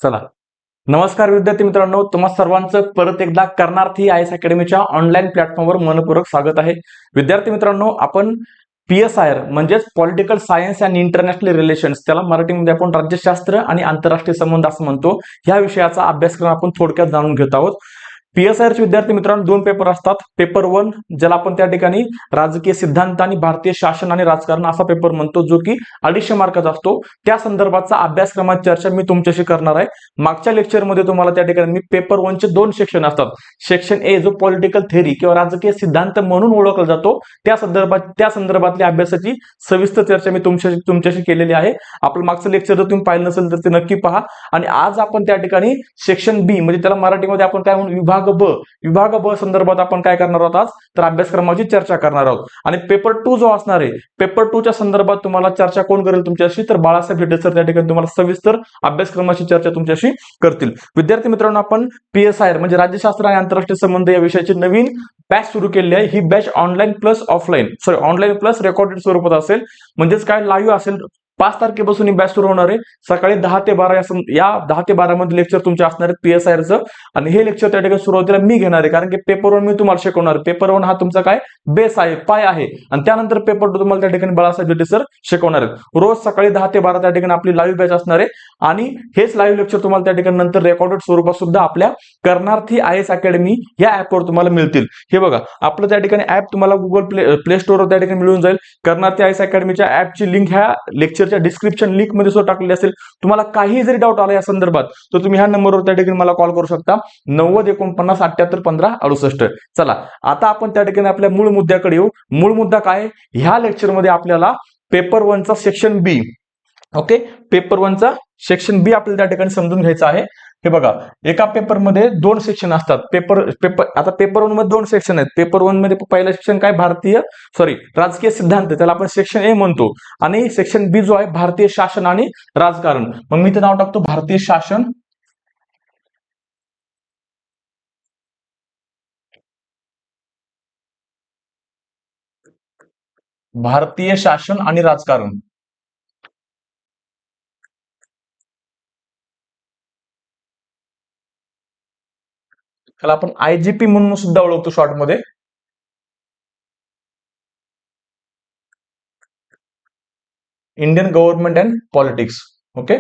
चला, नमस्कार विद्यार्थी मित्रांनो, तुम्हा सर्वांचं परत एकदा कर्णार्थी आय एस अकॅडमीच्या ऑनलाईन प्लॅटफॉर्मवर मनपूर्वक स्वागत आहे. विद्यार्थी मित्रांनो, आपण PSIR म्हणजेच political science and international relations, त्याला मराठीमध्ये आपण राज्यशास्त्र आणि आंतरराष्ट्रीय संबंध असं म्हणतो, या विषयाचा अभ्यासक्रम आपण थोडक्यात जाणून घेत आहोत. PSIR चे विद्यार्थी मित्रांनो दोन पेपर असतात. पेपर 1 ज्याला आपण त्या ठिकाणी राजकीय सिद्धांत आणि भारतीय शासन आणि राजकारण असा पेपर म्हणतो, जो की 250 मार्काचा असतो. त्या संदर्भाचा अभ्यासक्रमाची चर्चा मी तुमच्याशी करणार आहे. मागच्या लेक्चरमध्ये तुम्हाला त्या ठिकाणी मी पेपर 1 चे 2 सेक्शन असतात. सेक्शन ए जो पॉलिटिकल थेअरी किंवा राजकीय सिद्धांत म्हणून ओळखला जातो, त्या संदर्भातल्या अभ्यासाची सविस्तर चर्चा मी तुमच्याशी केलेली आहे. आपलं मागचं लेक्चर जर तुम्ही पाहिलं नसेल तर ते नक्की पहा. आणि आज आपण त्या ठिकाणी सेक्शन बी म्हणजे त्याला मराठीमध्ये आपण काय म्हणू, विभाग ब संदर्भात आपण काय करणार आहोत आज तर अभ्यासक्रमाची चर्चा करणार आहोत. आणि पेपर 2 जो असणार आहे, पेपर 2 च्या संदर्भात तुम्हाला चर्चा कोण करेल तुमच्याशी तर बाळासाहेब हिटे सर त्या ठिकाणी तुम्हाला सविस्तर अभ्यासक्रमाची चर्चा तुमच्याशी करतील. विद्यार्थी मित्रांनो, आपण PSIR म्हणजे राज्यशास्त्र आणि आंतरराष्ट्रीय संबंध या विषयाची नवीन बॅच सुरू केली आहे. ही batch online plus online plus recorded स्वरूपात असेल. म्हणजेच काय लाईव्ह असेल. 5 तारखेपासून ही बॅच सुरू होणार आहे. सकाळी 10 ते 12 या 10 ते 12 मध्ये लेक्चर तुमचे असणार आहेत PSIRचं. आणि हे लेक्चर त्या ठिकाणी सुरुवातीला मी घेणार आहे, कारण की पेपर 1 मी तुम्हाला शिकवणार. पेपर 1 हा तुमचा काय बेस आहे, पाय आहे. आणि त्यानंतर पेपर 2 तुम्हाला त्या ठिकाणी बाळासाहेब हिटे सर शिकवणार आहेत. रोज सकाळी 10 ते 12 त्या ठिकाणी आपली लाईव्ह बॅच असणार आहे. आणि हेच लाईव्ह लेक्चर तुम्हाला त्या ठिकाणी नंतर रेकॉर्डेड स्वरूपात सुद्धा आपल्या कर्णार्थी IAS अकॅडमी या ऍपवर तुम्हाला मिळतील. हे बघा, आपलं त्या ठिकाणी ऍप तुम्हाला गुगल प्ले स्टोअरवर त्या ठिकाणी मिळून जाईल. कर्णार्थी IAS अकॅडमीच्या ऍपची लिंक ह्या लेक्चरच्या डिस्क्रिप्शन लिंक मध्ये सुद्धा टाकलेली असेल. तुम्हाला काही जरी डाऊट आला या संदर्भात तर तुम्ही ह्या नंबरवर त्या ठिकाणी मला कॉल करू शकता, 90 49 78 15 68. चला, आता आपण त्या ठिकाणी आपल्या मूळ मुद्द्याकडे येऊ. मूळ मुद्दा काय, ह्या लेक्चरमध्ये आपल्याला पेपर 1 चा सेक्शन बी, ओके, पेपर 1 चा सेक्शन बी आपल्याला त्या ठिकाणी समजून घ्यायचं आहे. हे बघा, एका पेपर मध्ये 2 सेक्शन असतात. आता पेपर 1 मध्ये 2 सेक्शन आहेत. पेपर 1 मध्ये पहिला सेक्शन काय राजकीय सिद्धांत, त्याला आपण सेक्शन ए म्हणतो. आणि सेक्शन बी जो आहे भारतीय शासन आणि राजकारण. मग मी ते नाव टाकतो भारतीय शासन आणि राजकारण. त्याला आपण IGP म्हणून सुद्धा ओळखतो शॉर्ट मध्ये. Indian government and politics. Okay,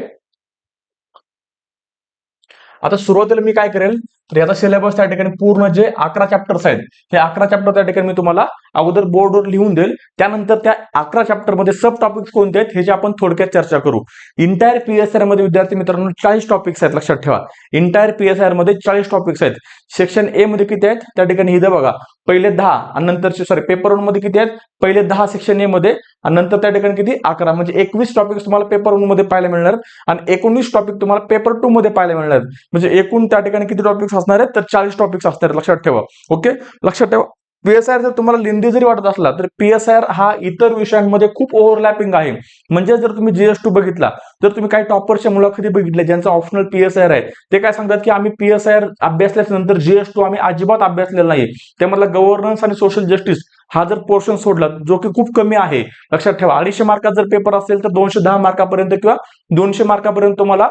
आता सुरुवातीला मी काय करेल तर याचा सिलेबस त्या ठिकाणी पूर्ण जे 11 चॅप्टर्स आहेत, हे 11 चॅप्टर त्या ठिकाणी मी तुम्हाला अगोदर बोर्डवर लिहून देईल. त्यानंतर त्या 11 चॅप्टर मध्ये सब टॉपिक्स कोणते आहेत ह्याची आपण थोडक्यात चर्चा करू. इंटायर PSIR मध्ये विद्यार्थी मित्रांनो 40 टॉपिक्स आहेत, लक्षात ठेवा. इंटायर PSIR मध्ये 40 टॉपिक्स आहेत. सेक्शन ए मध्ये किती आहेत त्या ठिकाणी इथं बघा, पहिले 10 आणि नंतरचे पेपर 1 मध्ये किती आहेत, पहिले 10 सेक्शन ए मध्ये आणि नंतर त्या ठिकाणी किती 11, म्हणजे 21 टॉपिक्स तुम्हाला पेपर 1 मध्ये पाहायला मिळणार आणि 19 टॉपिक तुम्हाला पेपर 2 मध्ये पाहायला मिळणार. म्हणजे एकूण त्या ठिकाणी किती टॉपिक्स असणार आहेत तर 40 टॉपिक्स असणार आहेत, लक्षात ठेवा. ओके, लक्षात ठेवा. PSIR जर तुम्हाला लेंदी जरी वाटत असला तर PSIR हा इतर विषयांमध्ये खूप ओव्हरलॅपिंग आहे. म्हणजे जर तुम्ही GS2 बघितला, जर तुम्ही काही टॉपरच्या मुलाखती बघितल्या ज्यांचा ऑप्शनल PSIR आहे, ते काय सांगतात की आम्ही PSIR अभ्यासल्याच्या नंतर GS2 आम्ही अजिबात अभ्यासलेला नाही. त्यामधला गव्हर्नन्स आणि सोशल जस्टिस हा जर पोर्शन सोडला, जो की खूप कमी आहे, लक्षात ठेवा. 250 मार्कात जर पेपर असेल तर 210 मार्कापर्यंत किंवा 200 मार्कापर्यंत तुम्हाला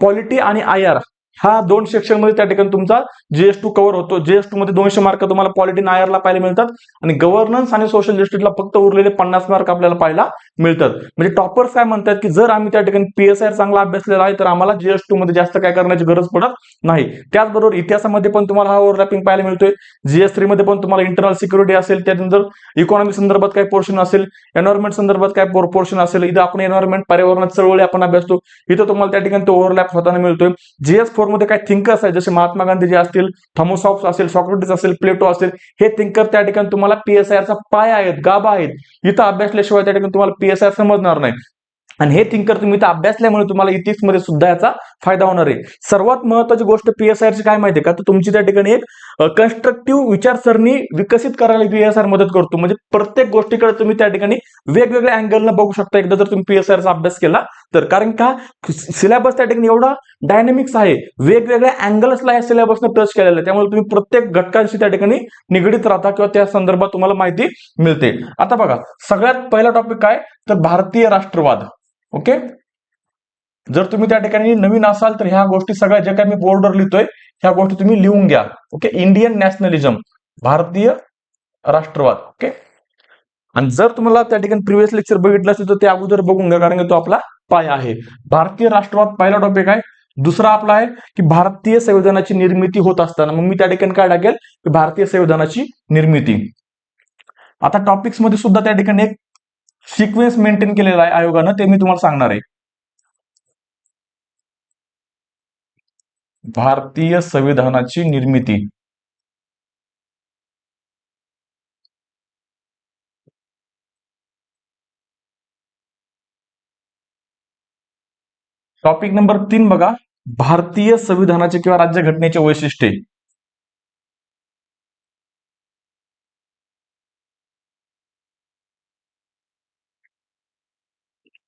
पॉलिटी आणि IR हा 2 सेक्शन मध्ये त्या ठिकाणी तुमचा GS2 कव्हर होतो. GS2 मध्ये 200 मार्क तुम्हाला पॉलिटी आणि IR ला पाहायला मिळतात आणि गव्हर्नन्स आणि सोशल जस्टिसला फक्त उरलेले 50 मार्क आपल्याला पाहायला मिळतात. म्हणजे टॉपर्स काय म्हणतात की जर आम्ही त्या ठिकाणी PSIR चांगला अभ्यासलेला आहे तर आम्हाला GS2 मध्ये जास्त काय करण्याची गरज पडत नाही. त्याचबरोबर इतिहासामध्ये पण तुम्हाला हा ओव्हरलॅपिंग पाहायला मिळतोय. GS3 मध्ये पण तुम्हाला इंटरनल सिक्युरिटी असेल, त्यानंतर इकॉनॉमी संदर्भात काय पोर्शन असेल, एन्व्हायरमेंट संदर्भात काय पोर्शन असेल, इथं आपण एन्व्हायरमेंट पर्यावरणात चळवळी आपण अभ्यासतो, इथं तुम्हाला त्या ठिकाणी तो ओव्हरलॅप होताना मिळतोय. GS4 मध्ये काय थिंकर्स आहेत, जसे महात्मा गांधी जे असतील, थॉमस असेल, सॉक्रेटिस असेल, प्लेटो असेल, हे थिंकर त्या ठिकाणी तुम्हाला PSIR चा पाय आहेत, गाभा आहेत. इथं अभ्यासल्याशिवाय त्या ठिकाणी तुम्हाला PSIR समजणार नाही. आणि हे थिंकर तुम्ही इथं अभ्यासल्यामुळे तुम्हाला इथिक्स मध्ये सुद्धा याचा फायदा होणार आहे. सर्वात महत्त्वाची गोष्ट PSIR ची काय माहितीये का, तर तुमची त्या ठिकाणी एक कन्स्ट्रक्टिव्ह विचारसरणी विकसित करायला PSIR मदत करतो. म्हणजे प्रत्येक गोष्टीकडे तुम्ही त्या ठिकाणी वेगवेगळ्या अँगलनं बघू शकता एकदा जर तुम्ही PSIR चा अभ्यास केला तर. कारण का सिलेबस त्या ठिकाणी एवढा डायनामिक्स आहे, वेगवेगळ्या अँगल्सला या सिलेबसनं टच केलेलं आहे. त्यामुळे तुम्ही प्रत्येक घटकांशी त्या ठिकाणी निगडीत राहता किंवा त्या संदर्भात तुम्हाला माहिती मिळते. आता बघा, सगळ्यात पहिला टॉपिक काय तर भारतीय राष्ट्रवाद. ओके, जर तुम्ही त्या ठिकाणी नवीन असाल तर ह्या गोष्टी सगळ्या ज्या काही मी बोर्डवर लिहितोय ह्या गोष्टी तुम्ही लिहून घ्या. ओके, इंडियन नॅशनलिझम, भारतीय राष्ट्रवाद. ओके, आणि जर तुम्हाला त्या ठिकाणी प्रिव्हियस लेक्चर बघितलं असेल तर ते अगोदर बघून घ्या, कारण की तो आपला पाय आहे. भारतीय राष्ट्रवाद पहिला टॉपिक आहे. दुसरा आपला आहे की भारतीय संविधानाची निर्मिती होत असताना, मग मी त्या ठिकाणी काय टाकेल की भारतीय संविधानाची निर्मिती. आता टॉपिक्स मध्ये सुद्धा त्या ठिकाणी एक सिक्वेन्स मेंटेन केलेला आहे आयोगानं, ते मी तुम्हाला सांगणार आहे. भारतीय संविधानाची निर्मिती. टॉपिक नंबर 3 बघा, भारतीय संविधानाचे किंवा राज्यघटनेचे वैशिष्ट्ये.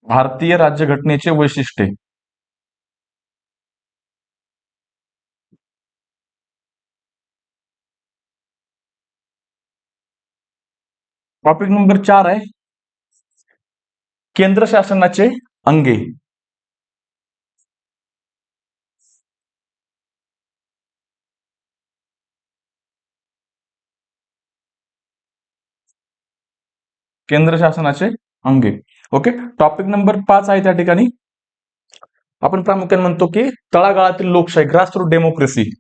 भारतीय राज्यघटनेचे वैशिष्ट्ये. टॉपिक नंबर 4 आहे केंद्र शासनाचे अंगे. केंद्र शासनाचे अंगे. ओके, टॉपिक नंबर 5 आहे त्या ठिकाणी आपण प्रामुख्याने म्हणतो की तळागाळातील लोकशाही, ग्रासरूट डेमोक्रेसी.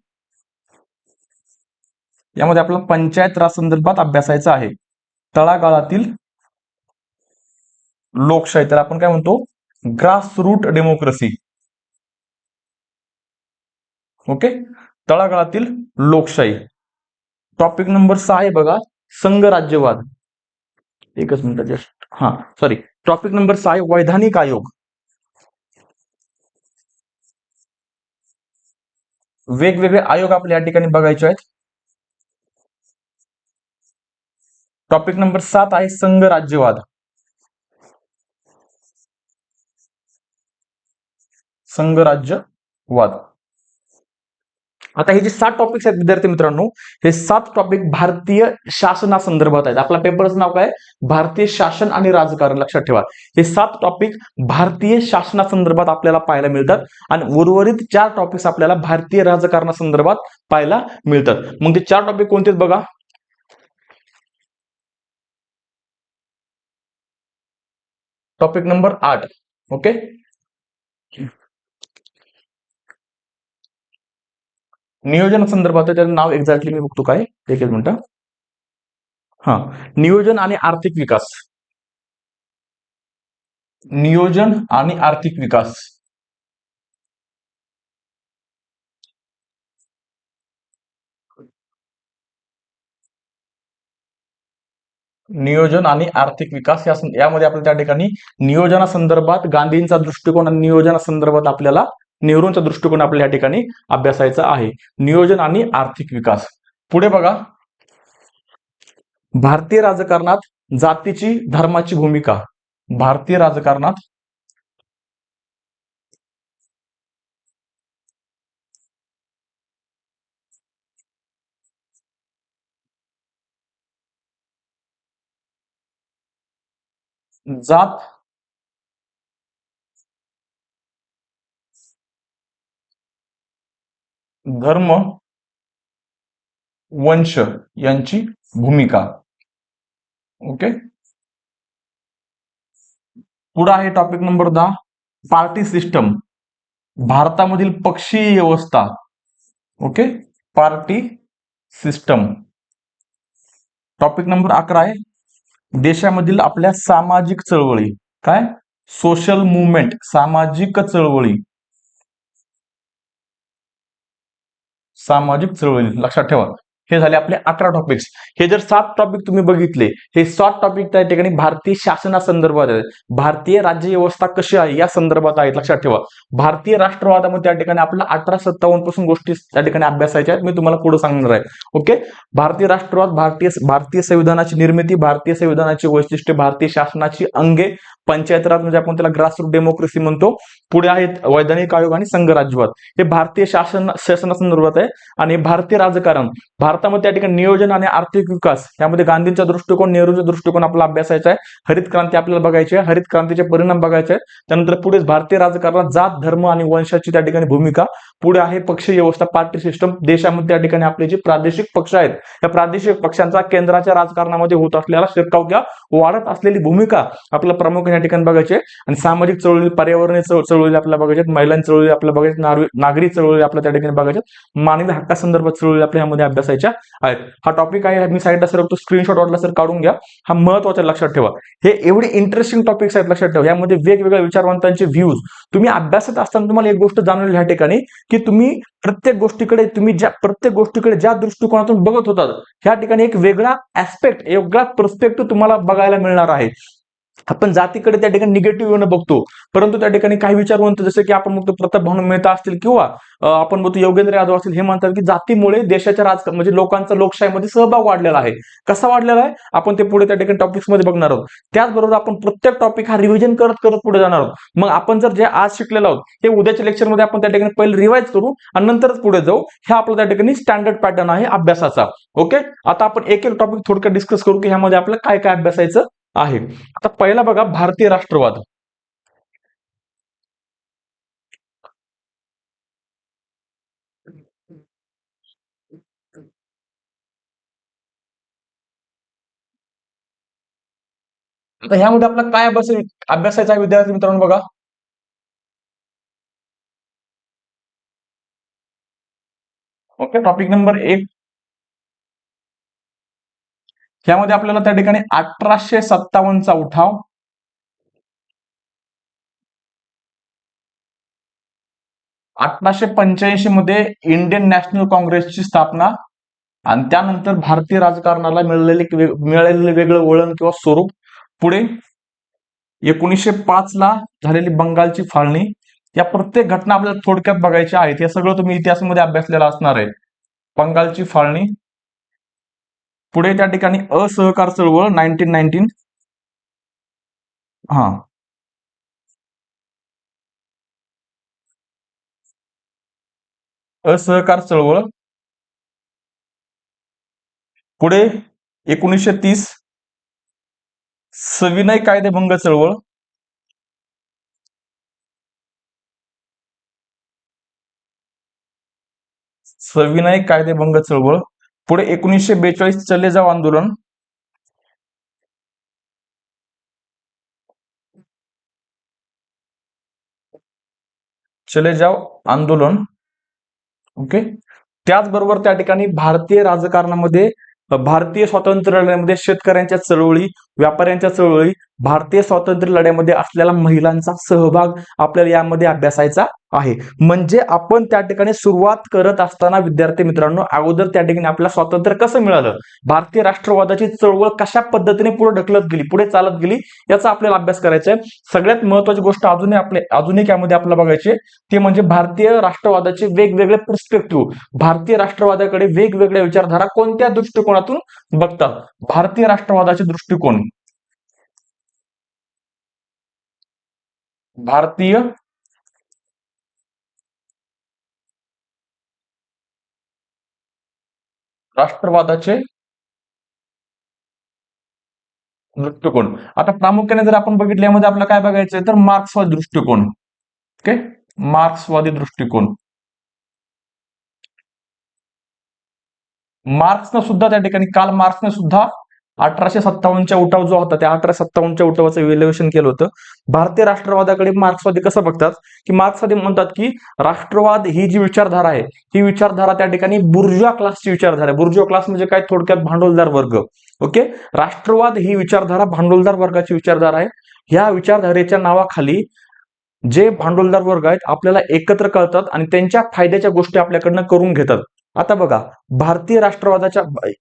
यामध्ये आपल्याला पंचायत राज संदर्भात अभ्यासायचं आहे. तळागाळातील लोकशाही, त्याला आपण काय म्हणतो, ग्रासरूट डेमोक्रेसी. ओके, तळागाळातील लोकशाही. टॉपिक नंबर 6 आहे बघा, संघराज्यवाद. एकच minute just, sorry. Topic number 6 आहे वैधानिक आयोग. वेगवेगळे आयोग आपल्या या ठिकाणी बघायचे आहेत. टॉपिक नंबर 7 आहे संघराज्यवाद. संघराज्यवाद. आता हे जे 7 टॉपिक्स आहेत विद्यार्थी मित्रांनो, हे 7 टॉपिक भारतीय शासनासंदर्भात आहेत. आपल्या पेपरचं नाव काय, भारतीय शासन आणि राजकारण. लक्षात ठेवा, हे 7 टॉपिक भारतीय शासनासंदर्भात आपल्याला पाहायला मिळतात आणि उर्वरित 4 टॉपिक्स आपल्याला भारतीय राजकारणासंदर्भात पाहायला मिळतात. मग ते 4 टॉपिक कोणते बघा. Topic number 8. ओके, नियोजन संदर्भात त्याचं नाव एक्झॅक्टली मी बघतो काय, एकच मिनिट. नियोजन आणि आर्थिक विकास. नियोजन आणि आर्थिक विकास. नियोजन आणि आर्थिक विकास यामध्ये आपल्या त्या ठिकाणी नियोजनासंदर्भात गांधींचा दृष्टिकोन आणि नियोजनासंदर्भात आपल्याला नेहरूंचा दृष्टिकोन आपल्या या ठिकाणी अभ्यासायचा आहे. नियोजन आणि आर्थिक विकास. पुढे बघा, भारतीय राजकारणात जातीची धर्माची भूमिका. भारतीय राजकारणात जात, धर्म, वंश यांची भूमिका. ओके, पुढे आहे टॉपिक नंबर 10, पार्टी सिस्टम. भारतामधील पक्षीय व्यवस्था. Okay, party system. Topic number 11 आहे देशामधील आपल्या सामाजिक चळवळी. काय, सोशल मुवमेंट, सामाजिक चळवळी. सामाजिक चळवळी. लक्षात ठेवा, हे झाले आपले 11 टॉपिक्स. हे जर 7 टॉपिक तुम्ही बघितले, हे 7 टॉपिक त्या ठिकाणी भारतीय शासनासंदर्भात आहेत. भारतीय राज्य व्यवस्था कशी आहे या संदर्भात आहेत. लक्षात ठेवा, भारतीय राष्ट्रवादामध्ये त्या ठिकाणी आपल्याला 1857 पासून गोष्टी त्या ठिकाणी अभ्यासायच्या आहेत. मी तुम्हाला पुढे सांगणार आहे. ओके, भारतीय राष्ट्रवाद, भारतीय संविधानाची निर्मिती, भारतीय संविधानाची वैशिष्ट्ये, भारतीय शासनाची अंगे, पंचायत राज म्हणजे आपण त्याला ग्रासरूट डेमोक्रेसी म्हणतो. पुढे आहेत वैधानिक आयोग आणि संघराज्यवाद. हे भारतीय शासनासंदर्भात आहे. आणि भारतीय राजकारण, भारतामध्ये त्या ठिकाणी नियोजन आणि आर्थिक विकास यामध्ये गांधींचा दृष्टिकोन, नेहरूचा दृष्टिकोन आपला अभ्यासायचा आहे. हरित क्रांती आपल्याला बघायची आहे, हरित क्रांतीचे परिणाम बघायचे आहेत. त्यानंतर पुढे भारतीय राजकारणात जात, धर्म आणि वंशाची त्या ठिकाणी भूमिका. पुढे आहे पक्षीय व्यवस्था, पार्टी सिस्टम. देशामध्ये त्या ठिकाणी आपले जे प्रादेशिक पक्ष आहेत, त्या प्रादेशिक पक्षांचा केंद्राच्या राजकारणामध्ये होत असलेला शिरकाव किंवा वाढत असलेली भूमिका आपल्याला प्रामुख्याने या ठिकाणी बघायची आहे. आणि सामाजिक चळवळी, पर्यावरणीय चळवळी आपल्याला बघायच्या, महिलांची चळवळी आपल्याला बघायची, नागरी चळवळी आपल्याला त्या ठिकाणी बघायच्या, मानवी हक्कासंदर्भात चळवळी आपल्या यामध्ये अभ्यासायच्या आहेत. हा टॉपिक आहे, मी साईडला सरकतो, स्क्रीनशॉट वाटला सर काढून घ्या. हा महत्वाचा लक्षात ठेवा. हे एवढे इंटरेस्टिंग टॉपिक्स आहेत, लक्षात ठेवा. यामध्ये वेगवेगळ्या विचारवंतांचे व्ह्यूज. तुम्ही अभ्यासात असताना तुम्हाला एक गोष्ट जाणवली ह्या ठिकाणी, की तुम्ही प्रत्येक गोष्टीकडे ज्या दृष्टिकोनातून बघत होतात, ह्या ठिकाणी एक वेगळा ऍस्पेक्ट, वेगळा पर्स्पेक्टिव्ह तुम्हाला बघायला मिळणार आहे. आपण जातीकडे त्या ठिकाणी निगेटिव्ह बघतो, परंतु त्या ठिकाणी काही विचारवंत जसे की आपण बघतो प्रताप भानू मेहता असतील किंवा आपण बघतो योगेंद्र यादव असतील, हे म्हणतात की जातीमुळे देशाच्या म्हणजे लोकांचा लोकशाहीमध्ये सहभाग वाढलेला आहे. कसा वाढलेला आहे आपण ते पुढे त्या ठिकाणी टॉपिक्स मध्ये बघणार आहोत. त्याचबरोबर आपण प्रत्येक टॉपिक हा रिव्हिजन करत पुढे जाणार आहोत. मग आपण जर जे आज शिकलेलो आहोत ते उद्याच्या लेक्चरमध्ये आपण त्या ठिकाणी पहिले रिवाइज करू आणि नंतरच पुढे जाऊ. हे आपलं त्या ठिकाणी स्टँडर्ड पॅटर्न आहे अभ्यासाचा. ओके, आता आपण एक एक टॉपिक थोडक्यात डिस्कस करू की ह्यामध्ये आपल्याला काय काय अभ्यासायचं आहे. आता पहिला बघा, भारतीय राष्ट्रवाद. आता ह्यामध्ये आपला काय अभ्यासायचा आहे विद्यार्थी मित्रांनो बघा. Okay, topic number 1. ह्यामध्ये आपल्याला त्या ठिकाणी 1857चा उठाव, 1885 मध्ये इंडियन नॅशनल काँग्रेसची स्थापना आणि त्यानंतर भारतीय राजकारणाला मिळालेले वेगळं वळण किंवा स्वरूप. पुढे 1905 ला झालेली बंगालची फाळणी. या प्रत्येक घटना आपल्याला थोडक्यात बघायच्या आहेत. हे सगळं तुम्ही इतिहासामध्ये अभ्यासलेला असणार आहे. बंगालची फाळणी. पुढे त्या ठिकाणी असहकार चळवळ 1919. हा, असहकार चळवळ. पुढे 1930 सविनय कायदेभंग चळवळ. सविनय कायदेभंग चळवळ. पुढे 1942 चले जाव आंदोलन. चले जाव आंदोलन. ओके, त्याचबरोबर त्या ठिकाणी भारतीय राजकारणामध्ये, भारतीय स्वातंत्र्य लढ्यामध्ये शेतकऱ्यांच्या चळवळी, व्यापाऱ्यांच्या चळवळी, भारतीय स्वातंत्र्य लढ्यामध्ये असलेला महिलांचा सहभाग आपल्याला यामध्ये अभ्यासायचा आहे. म्हणजे आपण त्या ठिकाणी सुरुवात करत असताना विद्यार्थी मित्रांनो, अगोदर त्या ठिकाणी आपल्याला स्वातंत्र्य कसं मिळालं, भारतीय राष्ट्रवादाची चळवळ कशा पद्धतीने पुढे ढकलत गेली, पुढे चालत गेली, याचा आपल्याला अभ्यास करायचा आहे. सगळ्यात महत्वाची गोष्ट अजून एक यामध्ये आपल्याला बघायची, ते म्हणजे भारतीय राष्ट्रवादाचे वेगवेगळे पर्स्पेक्टिव्ह. भारतीय राष्ट्रवादाकडे वेगवेगळ्या विचारधारा कोणत्या दृष्टिकोनातून बघतात. भारतीय राष्ट्रवादाचे दृष्टिकोन, भारतीय राष्ट्रवादाचे दृष्टिकोन. आता प्रामुख्याने जर आपण बघितलं यामध्ये आपल्याला काय बघायचंय तर मार्क्सवादी दृष्टिकोन. ओके, मार्क्सवादी दृष्टिकोन. मार्क्सनं सुद्धा त्या ठिकाणी, काल मार्क्सने सुद्धा 1857च्या उठाव जो होता, त्या 1857च्या उठावाचं इव्हॅल्युएशन केलं होतं. भारतीय राष्ट्रवादाकडे मार्क्सवादी कसं बघतात, की मार्क्सवादी म्हणतात की राष्ट्रवाद ही जी विचारधारा आहे, ही विचारधारा त्या ठिकाणी बुर्जुआ क्लासची विचारधारा आहे. बुर्जुआ क्लास म्हणजे काय, थोडक्यात भांडवलदार वर्ग. ओके, राष्ट्रवाद ही विचारधारा भांडवलदार वर्गाची विचारधारा आहे. ह्या विचारधारेच्या नावाखाली जे भांडवलदार वर्ग आहेत आपल्याला एकत्र करतात आणि त्यांच्या फायद्याच्या गोष्टी आपल्याकडनं करून घेतात. आता बघा,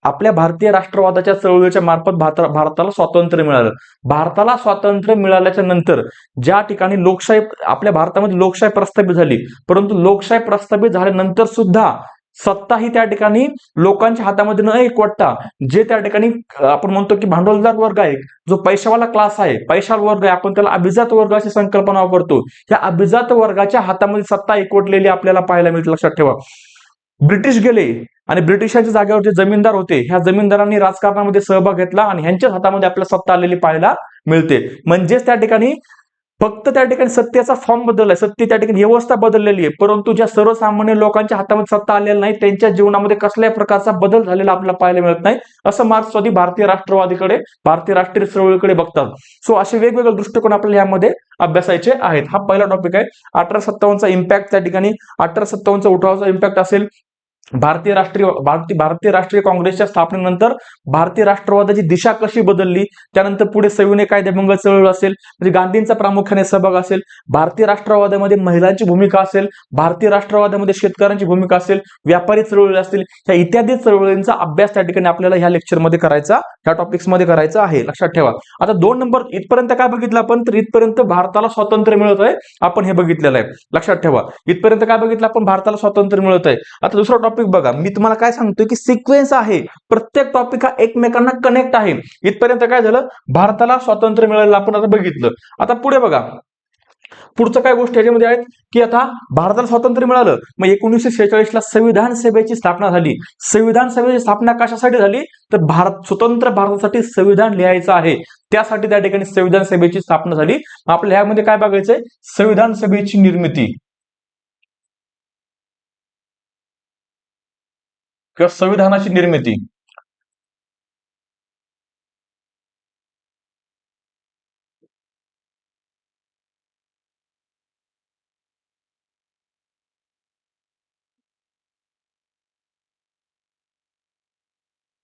आपल्या भारतीय राष्ट्रवादाच्या चळवळीच्या मार्फत भारताला स्वातंत्र्य मिळालं. भारताला स्वातंत्र्य मिळाल्याच्या नंतर ज्या ठिकाणी लोकशाही, आपल्या भारतामध्ये लोकशाही प्रस्थापित झाली, परंतु लोकशाही प्रस्थापित झाल्यानंतर सुद्धा सत्ता ही त्या ठिकाणी लोकांच्या हातामध्ये न एकवटता जे त्या ठिकाणी आपण म्हणतो की भांडवलदार वर्ग आहे, जो पैशावाला क्लास आहे, पैशावाला वर्ग आहे, आपण त्याला अभिजात वर्ग अशी संकल्पना वापरतो. या अभिजात वर्गाच्या हातामध्ये सत्ता एकवटलेली आपल्याला पाहायला मिळते. लक्षात ठेवा. ब्रिटिश गेले आणि ब्रिटिशांच्या जागेवर जे जमीनदार होते, ह्या जमीनदारांनी राजकारणामध्ये सहभाग घेतला आणि ह्यांच्याच हातामध्ये आपल्याला सत्ता आलेली पाहायला मिळते. म्हणजेच त्या ठिकाणी फक्त त्या ठिकाणी सत्तेचा फॉर्म बदललाय, सत्ते त्या ठिकाणी व्यवस्था बदललेली आहे, परंतु ज्या सर्वसामान्य लोकांच्या हातामध्ये सत्ता आलेली नाही, त्यांच्या जीवनामध्ये कसल्याही प्रकारचा बदल झालेला आपल्याला पाहायला मिळत नाही, असं मार्क्सवादी भारतीय राष्ट्रवादीकडे, भारतीय राष्ट्रीय चळवळीकडे बघतात. सो असे वेगवेगळे दृष्टिकोन आपल्याला यामध्ये अभ्यासायचे आहेत. हा पहिला टॉपिक आहे. 1857चा इम्पॅक्ट, त्या ठिकाणी 1857चा उठावाचा इम्पॅक्ट असेल. भारतीय राष्ट्रीय काँग्रेसच्या स्थापनेनंतर भारतीय राष्ट्रवादाची दिशा कशी बदलली, त्यानंतर पुढे सविनय कायदेभंग चळवळ असेल, म्हणजे गांधींचा प्रामुख्याने सहभाग असेल, भारतीय राष्ट्रवादामध्ये महिलांची भूमिका असेल, भारतीय राष्ट्रवादामध्ये शेतकऱ्यांची भूमिका असेल, व्यापारी चळवळी असतील, ह्या इत्यादी चळवळींचा अभ्यास त्या ठिकाणी आपल्याला ह्या लेक्चरमध्ये करायचा, ह्या टॉपिक्समध्ये करायचा आहे. लक्षात ठेवा. आता 2 नंबर इथपर्यंत काय बघितलं आपण, तर इथपर्यंत भारताला स्वातंत्र्य मिळत आहे, आपण हे बघितलेलं आहे. लक्षात ठेवा. इथपर्यंत काय बघितलं आपण, भारताला स्वातंत्र्य मिळत आहे. आता दुसरा टॉपिक बघा, मी तुम्हाला काय सांगतोय की सिक्वेन्स आहे, प्रत्येक टॉपिक हा एकमेकांना कनेक्ट आहे. इथपर्यंत काय झालं, भारताला स्वातंत्र्य मिळालं आपण आता बघितलं. आता पुढे बघा, पुढचं काय गोष्ट याच्यामध्ये आहेत की आता भारताला स्वातंत्र्य मिळालं, मग 1946 ला संविधान सभेची स्थापना झाली. संविधान सभेची स्थापना कशासाठी झाली, तर स्वतंत्र भारतासाठी संविधान लिहायचं आहे, त्यासाठी त्या ठिकाणी संविधान सभेची स्थापना झाली. आपल्या ह्यामध्ये काय बघायचंय, संविधान सभेची निर्मिती किंवा संविधानाची निर्मिती.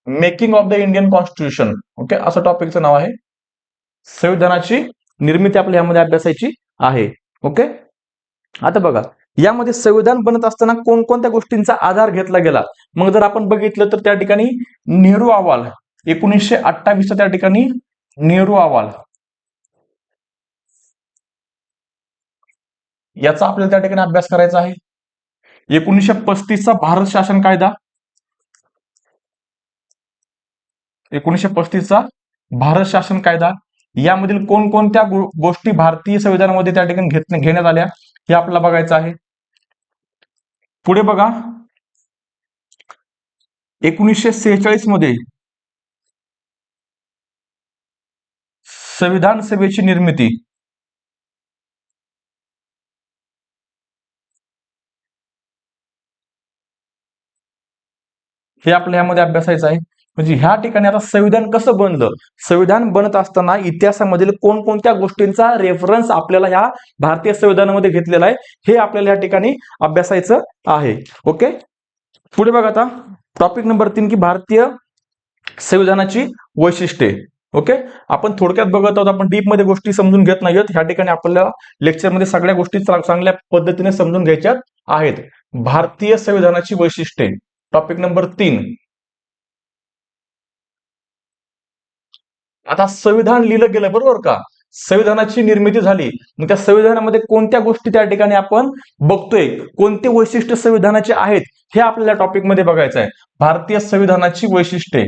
Making of the Indian constitution, okay, असं टॉपिकचं नाव आहे. संविधानाची निर्मिती आपल्या यामध्ये अभ्यासायची आहे. ओके. आता बघा, यामध्ये संविधान बनत असताना कोणकोणत्या गोष्टींचा आधार घेतला गेला, मग जर आपण बघितलं तर त्या ठिकाणी नेहरू अहवाल 1928 त्या ठिकाणी नेहरू अहवाल, याचा आपल्याला त्या ठिकाणी अभ्यास करायचा आहे. 1935चा भारत शासन कायदा, 1935चा भारत शासन कायदा, यामधील कोणकोणत्या गोष्टी भारतीय संविधानामध्ये त्या ठिकाणी घेण्यात आल्या हे आपल्याला बघायचं आहे. पुढे बघा, 1946 मध्ये संविधान सभेची निर्मिती, हे आपल्या यामध्ये अभ्यासायचं आहे. म्हणजे ह्या ठिकाणी आता संविधान कसं बनलं, संविधान बनत असताना इतिहासामधील कोणकोणत्या गोष्टींचा रेफरन्स आपल्याला ह्या भारतीय संविधानामध्ये घेतलेला आहे, हे आपल्याला या ठिकाणी अभ्यासायचं आहे. ओके. पुढे बघा, आता टॉपिक नंबर 3 की भारतीय संविधानाची वैशिष्ट्ये. ओके. आपण थोडक्यात बघत आहोत, आपण डीप मध्ये गोष्टी समजून घेत नाही आहोत. ह्या ठिकाणी आपल्याला लेक्चरमध्ये सगळ्या गोष्टी चांगल्या पद्धतीने समजून घ्यायच्या आहेत. भारतीय संविधानाची वैशिष्ट्ये, टॉपिक नंबर 3. आता संविधान लिहिलं गेलं, बरोबर का, संविधानाची निर्मिती झाली, मग त्या संविधानामध्ये कोणत्या गोष्टी त्या ठिकाणी आपण बघतोय, कोणते वैशिष्ट्य संविधानाचे आहेत, हे आपल्याला टॉपिक मध्ये बघायचं आहे. भारतीय संविधानाची वैशिष्ट्ये.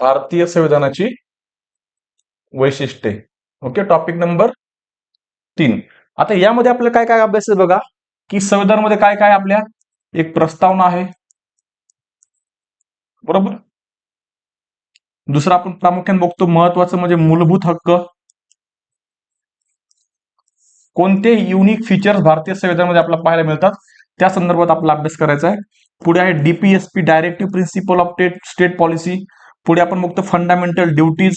भारतीय संविधानाची वैशिष्ट्ये. ओके. Topic number 3. आता यामध्ये आपल्याला काय काय अभ्यास आहे बघा, की संविधानामध्ये काय काय आपल्या एक प्रस्तावना आहे, बरोबर. दुसरा आपण प्रामुख्याने बघतो महत्वाचं म्हणजे मूलभूत हक्क. कोणते युनिक फीचर्स भारतीय संविधानामध्ये आपल्याला पाहायला मिळतात, त्या संदर्भात आपला अभ्यास करायचा आहे. पुढे आहे DPSP, directive principle of state policy. पुढे आपण बघतो फंडामेंटल ड्युटीज.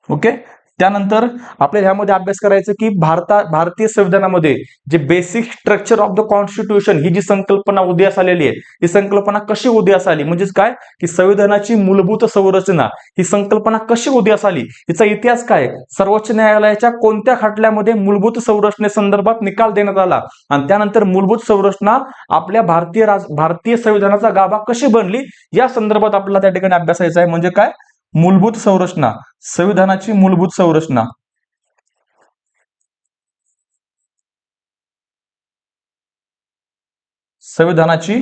ओके. त्यानंतर आपल्याला ह्यामध्ये अभ्यास करायचं की भारतीय संविधानामध्ये जे basic structure of the constitution ही जी संकल्पना उदयास आलेली आहे, ही संकल्पना कशी उदयास आली, म्हणजेच काय की संविधानाची मूलभूत संरचना ही संकल्पना कशी उदयास आली, हिचा इतिहास काय, सर्वोच्च न्यायालयाच्या कोणत्या खटल्यामध्ये मूलभूत संरचनेसंदर्भात निकाल देण्यात आला, आणि त्यानंतर मूलभूत संरचना आपल्या भारतीय संविधानाचा गाभा कशी बनली, या संदर्भात आपल्याला त्या ठिकाणी अभ्यासायचं आहे. म्हणजे काय, मूलभूत संरचना, संविधानाची मूलभूत संरचना. संविधानाची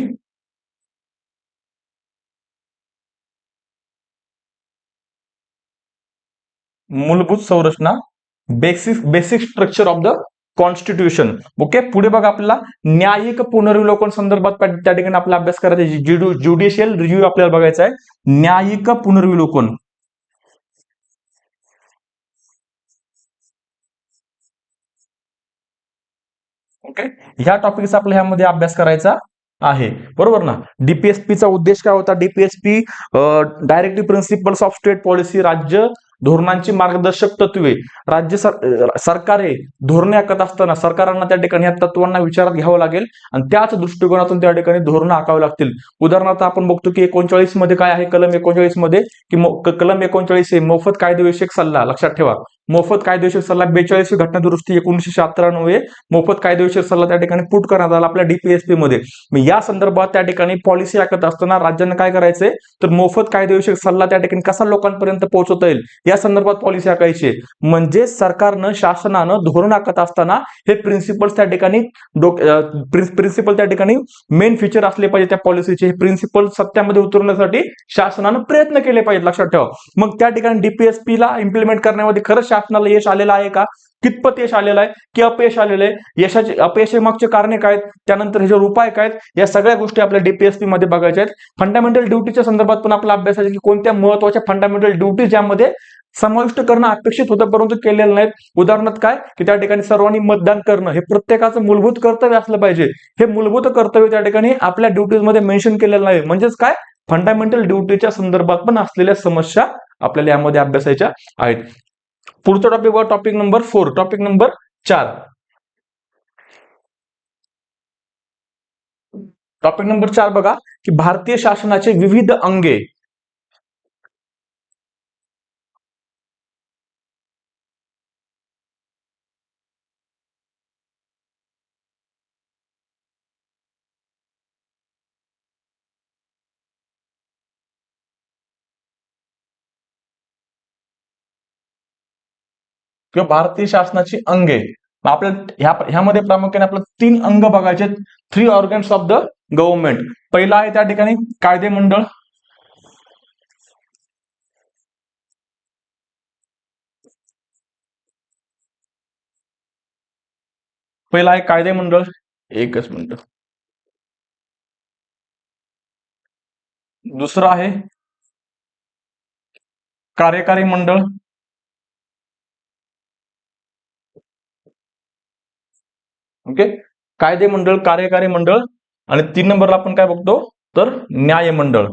मूलभूत संरचना, basic structure of the constitution. Okay, पुढे बघा आपल्याला न्यायिक पुनर्विलोकन संदर्भात त्या ठिकाणी आपला अभ्यास करायचा आहे. ज्युडिशियल रिव्ह्यू आपल्याला बघायचा आहे. न्यायिक पुनर्विलोकन. ओके, ह्या टॉपिकचा आपल्याला ह्यामध्ये अभ्यास करायचा आहे, बरोबर ना. डीपीएसपीचा उद्देश काय होता? DPSP directive principles of state policy, राज्य धोरणांची मार्गदर्शक तत्वे. सरकारे धोरणे आखत असताना सरकारांना त्या ठिकाणी या तत्वांना विचारात घ्यावं लागेल आणि त्याच दृष्टिकोनातून त्या ठिकाणी धोरणं आखावी लागतील. उदाहरणार्थ आपण बघतो की 39 मध्ये काय आहे, कलम 39 मध्ये की कलम 39 हे मोफत कायदेविषयक सल्ला. लक्षात ठेवा, मोफत कायदेविषयक सल्ला. 42वी घटना दुरुस्ती 1996 मोफत कायदेविषयक सल्ला त्या ठिकाणी पुट करण्यात आला आपल्या डीपीएसपी मध्ये. या संदर्भात त्या ठिकाणी पॉलिसी आखत असताना राज्यांना काय करायचंय, तर मोफत कायदेविषयक सल्ला त्या ठिकाणी कसा लोकांपर्यंत पोहोचवता येईल या संदर्भात पॉलिसी आखायची. म्हणजे सरकारनं, शासनानं धोरण आखत असताना हे प्रिन्सिपल्स त्या ठिकाणी प्रिन्सिपल त्या ठिकाणी मेन फीचर असले पाहिजे त्या पॉलिसीचे. हे प्रिन्सिपल सत्यामध्ये उतरवण्यासाठी शासनानं प्रयत्न केले पाहिजेत, लक्षात ठेवा. मग त्या ठिकाणी डीपीएसपी ला इम्प्लिमेंट करण्यामध्ये खरंच शासनाला यश आलेलं आहे का, कितपत यश आलेलं आहे की अपयश आलेलं आहे, अपयशाचे मागचे कारणे काय, त्यानंतर ह्याच्यावर उपाय काय, या सगळ्या गोष्टी आपल्या डीपीएसपी मध्ये बघायच्या आहेत. फंडामेंटल ड्युटीच्या संदर्भात पण आपला अभ्यास आहे की कोणत्या महत्वाच्या फंडामेंटल ड्युटी ज्यामध्ये समाविष्ट करणं अपेक्षित होतं परंतु केलेलं नाहीत. उदाहरणार्थ काय की त्या ठिकाणी सर्वांनी मतदान करणं हे प्रत्येकाचं मूलभूत कर्तव्य असलं पाहिजे. हे मूलभूत कर्तव्य त्या ठिकाणी आपल्या ड्युटीज मध्ये मेन्शन केलेलं नाही. म्हणजेच काय, फंडामेंटल ड्युटीच्या संदर्भात पण असलेल्या समस्या आपल्याला यामध्ये अभ्यासायच्या आहेत. पुढचा टॉपिक बघा, topic number 4. Topic number 4. Topic number 4 बघा की भारतीय शासनाचे विविध अंगे. किंवा भारतीय शासनाची अंगे. आपल्याला ह्यामध्ये प्रामुख्याने आपल्याला 3 अंग बघायचे, 3 ऑर्गन्स ऑफ द गव्हर्नमेंट. पहिला आहे त्या ठिकाणी कायदेमंडळ. पहिला आहे कायदेमंडळ. एकच मिनिट. दुसरं आहे कार्यकारी मंडळ. ओके, कायदे मंडळ, कार्यकारी मंडळ. आणि 3 नंबरला आपण काय बघतो, तर न्यायमंडळ.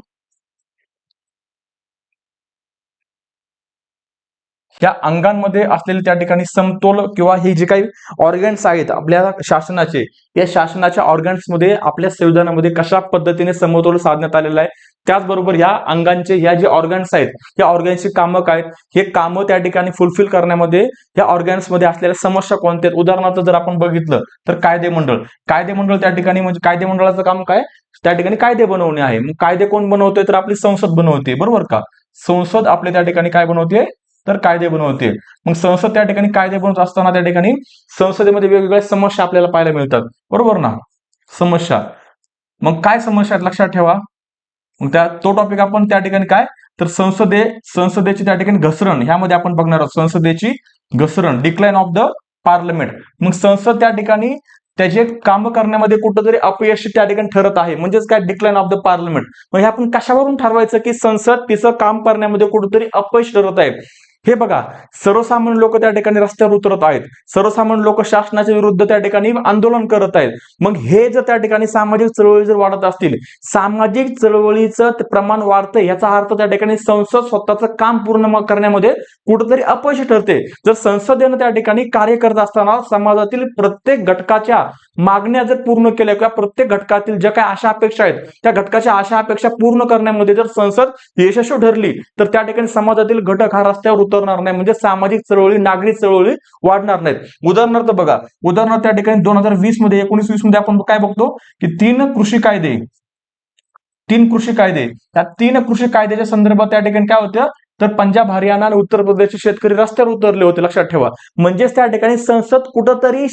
या अंगांमध्ये असलेले त्या ठिकाणी समतोल किंवा हे जे काही ऑर्गन्स आहेत आपल्या शासनाचे, या शासनाच्या ऑर्गन्स मध्ये आपल्या संविधानामध्ये कशा पद्धतीने समतोल साधण्यात आलेला आहे, त्याचबरोबर या अंगांचे या जे ऑर्गन्स आहेत या ऑर्गन्सची कामं काय, हे कामं त्या ठिकाणी फुलफिल करण्यामध्ये या ऑर्गन्स मध्ये असलेल्या समस्या कोणत्या आहेत. उदाहरणार्थ जर आपण बघितलं तर कायदेमंडळ त्या ठिकाणी, म्हणजे कायदेमंडळाचं काम काय, त्या ठिकाणी कायदे बनवणे आहे. मग कायदे कोण बनवतोय, तर आपली संसद बनवते, बरोबर का. संसद आपल्या त्या ठिकाणी काय बनवते, तर कायदे बनवते. मग संसद त्या ठिकाणी कायदे बनवत असताना त्या ठिकाणी संसदेमध्ये वेगवेगळ्या समस्या आपल्याला पाहायला मिळतात, बरोबर ना. समस्या, मग काय समस्या आहेत लक्षात ठेवा. मग तो टॉपिक आपण त्या ठिकाणी काय, तर संसदेची त्या ठिकाणी घसरण, ह्यामध्ये आपण बघणार आहोत. संसदेची घसरण, डिक्लाइन ऑफ द पार्लमेंट. मग संसद त्या ठिकाणी त्याचे काम करण्यामध्ये कुठंतरी अपयशी त्या ठिकाणी ठरत आहे, म्हणजेच काय, डिक्लाइन ऑफ द पार्लमेंट. म्हणजे आपण कशावरून ठरवायचं की संसद तिचं काम करण्यामध्ये कुठेतरी अपयश ठरत आहे. हे बघा, सर्वसामान्य लोक त्या ठिकाणी रस्त्यावर उतरत आहेत, सर्वसामान्य लोक शासनाच्या विरुद्ध त्या ठिकाणी आंदोलन करत आहेत. मग हे जर त्या ठिकाणी सामाजिक चळवळी जर वाढत असतील, सामाजिक चळवळीचं प्रमाण वाढतं, याचा अर्थ त्या ठिकाणी संसद स्वतःचं काम पूर्ण करण्यामध्ये कुठेतरी अपयशी ठरते. जर संसदेनं त्या ठिकाणी कार्य करत असताना समाजातील प्रत्येक घटकाच्या मागण्या जर पूर्ण केल्या किंवा प्रत्येक घटकातील ज्या काही आशा अपेक्षा आहेत त्या घटकाच्या आशा अपेक्षा पूर्ण करण्यामध्ये जर संसद यशस्वी ठरली तर त्या ठिकाणी समाजातील घटक हा रस्त्यावर उतरणार नाही, म्हणजे सामाजिक चळवळी, नागरिक चळवळी वाढणार नाहीत. उदाहरणार्थ बघा, उदाहरणार्थ त्या ठिकाणी 2020 मध्ये 19-20 मध्ये आपण काय बघतो की तीन कृषी कायदे त्या तीन कृषी कायद्याच्या संदर्भात त्या ठिकाणी काय होतं, तर पंजाब, हरियाणा आणि उत्तर प्रदेशचे शेतकरी रस्त्यावर उतरले होते, लक्षात ठेवा. म्हणजेच त्या ठिकाणी संसद कुठंतरी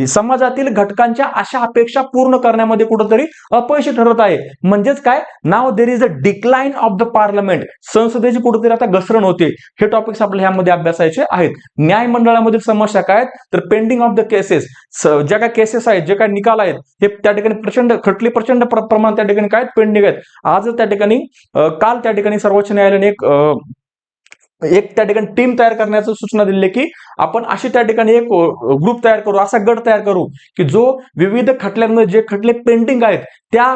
समाजातील घटकांच्या आशा अपेक्षा पूर्ण करण्यामध्ये कुठंतरी अपयशी ठरत आहे. म्हणजेच काय, now there is a decline of the parliament, संसदेची कुठेतरी आता घसरण होते. हे टॉपिक्स आपल्याला ह्यामध्ये अभ्यासायचे आहेत. न्याय मंडळामधील समस्या काय, तर पेंडिंग ऑफ द केसेस, ज्या काय केसेस आहेत, जे काय निकाल आहेत, हे त्या ठिकाणी प्रचंड प्रमाणात त्या ठिकाणी काय पेंडिंग आहेत. आज त्या ठिकाणी काल त्या ठिकाणी सर्वोच्च न्यायालयाने एक त्या ठिकाणी टीम तयार करण्याची सूचना दिली की आपण अशी त्या ठिकाणी एक ग्रुप तयार करू, असा गट तयार करू की जो विविध खटल्यांमध्ये जे खटले पेंडिंग आहेत त्या